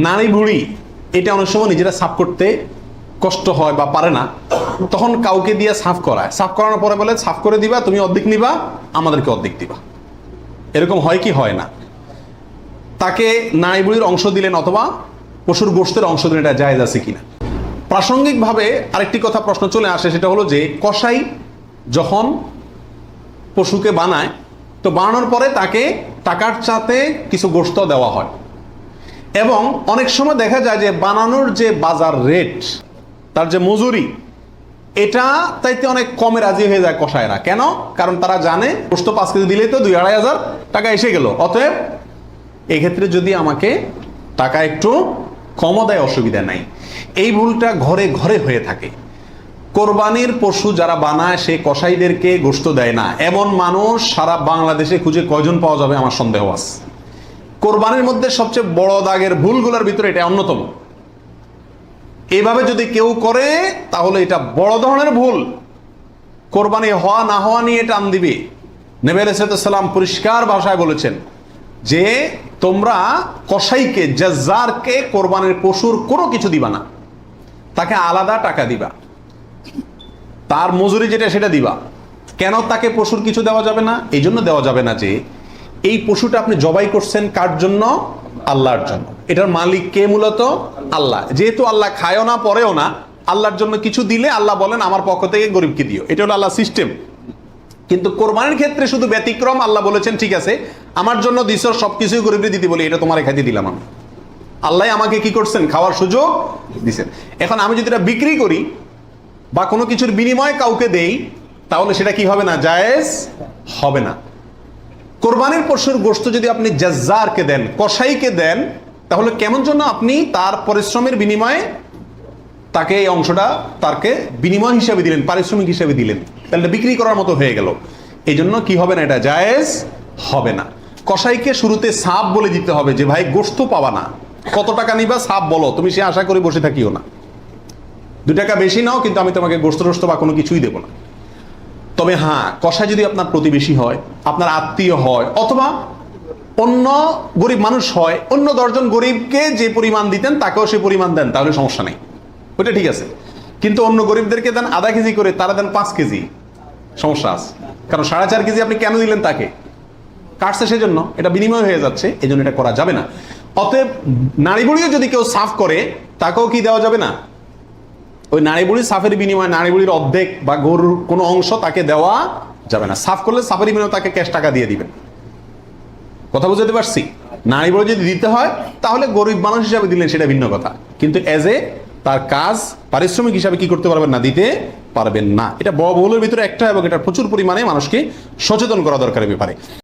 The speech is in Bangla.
নারী বুড়ি এটা অনেক সময় নিজেরা সাফ করতে কষ্ট হয় বা পারে না, তখন কাউকে দিয়ে সাফ করায়, সাফ করানোর পরে বলে সাফ করে দিবা, তুমি অর্ধেক নিবা, আমাদেরকে অর্ধেক দিবা। এরকম হয় কি হয় না? তাকে নারী বুড়ির অংশ দিলেন অথবা পশুর গোশতের অংশ দিলেন, এটা জায়েজ আছে কিনা। প্রাসঙ্গিকভাবে আরেকটি কথা প্রশ্ন চলে আসে, সেটা হলো যে কসাই যখন পশুকে বানায়, তো বানানোর পরে তাকে টাকার সাথে কিছু গোশত দেওয়া হয়, এবং অনেক সময় দেখা যায় যে বানানোর যে বাজার রেট, তার যে মজুরি, এটা তাইতে অনেক কমে রাজি হয়ে যায় কসাইরা। কেন? কারণ তারা জানে গোশত 5 কেজি দিলেই তো 2-2.5 টাকা এসে গেল, অতএব এক্ষেত্রে যদি আমাকে টাকা একটু কমও দেয় অসুবিধা নাই। এই ভুলটা ঘরে ঘরে হয়ে থাকে। কোরবানির পশু যারা বানায় সে কসাইদেরকে গোশত দেয় না, এমন মানুষ সারা বাংলাদেশে খুঁজে কয়জন পাওয়া যাবে আমার সন্দেহ আছে। কোরবানির মধ্যে সবচেয়ে বড় দাগের ভুলগুলোর ভিতরে এটা অন্যতম। এইভাবে যদি কেউ করে তাহলে এটা বড় ধরনের ভুল। কোরবানি হওয়া না হওয়া নিয়ে টান দিবে। নবী আলাইহিস সালাম পরিষ্কার ভাষায় বলেছেন যে তোমরা কসাইকে, জাজ্জারকে কোরবানির পশুর কোনো কিছু দিবা না, তাকে আলাদা টাকা দিবা, তার মজুরি যেটা সেটা দিবা। কেন তাকে পশুর কিছু দেওয়া যাবে না? এই জন্য দেওয়া যাবে না যে এই পশুটা আপনি জবাই করছেন কার জন্য? আল্লাহর জন্য। এটার মালিক কে? মূলত আল্লাহ। যেহেতু আল্লাহ খায়ও না পরেও না, আল্লাহর জন্য কিছু দিলে আল্লাহ বলেন আমার পক্ষ থেকে গরিবকে দিও। এটা হলো আল্লাহ সিস্টেম। কিন্তু কোরবানির ক্ষেত্রে শুধু ব্যতিক্রম, আল্লাহ বলেছেন ঠিক আছে আমার জন্য দিছ, সবকিছুই গরিবকে দিতে বলি, এটা তোমার খাইতে দিলাম আমি। আল্লাহ আমাকে কি করছেন? খাওয়ার সুযোগ দিছেন। এখন আমি যদি এটা বিক্রি করি বা কোনো কিছুর বিনিময়ে কাউকে দেই, তাহলে সেটা কি হবে না? জায়েজ হবে না। কোরবানির পশুর গোশত যদি আপনি জাজ্জারকে দেন, কসাইকে দেন, তাহলে কেমন জন্য আপনি তার পরিশ্রমের বিনিময়ে তাকে এই অংশটা তাকে বিনিময় হিসাবে দিলেন, পারিশ্রমিক হিসাবে দিলেন, তাহলে বিক্রি করার মতো হয়ে গেল। এই জন্য কি হবে না? এটা জায়েজ হবে না। কসাইকে শুরুতে সাপ বলে দিতে হবে যে ভাই গোশত পাবা না, কত টাকা নিবা সাপ বলো, তুমি সে আশা করে বসে থাকিও না, 2 টাকা বেশি নাও, কিন্তু আমি তোমাকে গোশত টোস্ত বা কোনো কিছুই দেবো না। তবে হ্যাঁ, কসাই যদি আপনার প্রতিবেশী হয়, আপনার আত্মীয় হয়, অথবা অন্য গরিব মানুষ হয়, অন্য 10 জন গরিবকে যে পরিমাণ দিতেন তাকেও সে পরিমাণ দেন, তাহলে সমস্যা নেই, ওটা ঠিক আছে। কিন্তু অন্য গরিবদেরকে দেন আধা কেজি করে, তারা দেন 5 কেজি, সমস্যা আছে। কারণ 4.5 কেজি আপনি কেন দিলেন? তাকে কাটছে সেজন্য, এটা বিনিময় হয়ে যাচ্ছে, এই জন্য এটা করা যাবে না। অতএব নারী বুড়িও যদি কেউ সাফ করে, তাকেও কি দেওয়া যাবে না? ওই নারী বুড়ি সাফের বিনিময়ে নারী বুড়ির অর্ধেক বা গরুর কোনো অংশ তাকে দেওয়া যাবে না। সাফ করলে সাফের বিনিময়ে তাকে ক্যাশ টাকা দিয়ে দিবেন। কথা বুঝতে পারছি? নারী বুড়ি যদি দিতে হয় তাহলে গরিব মানুষ হিসাবে দিলেন, সেটা ভিন্ন কথা, কিন্তু এজ এ তার কাজ পারিশ্রমিক হিসাবে কি করতে পারবেন না? দিতে পারবেন না। এটা বড় ভুলের ভিতরে একটা, এবং এটা প্রচুর পরিমাণে মানুষকে সচেতন করা দরকার ব্যাপারে।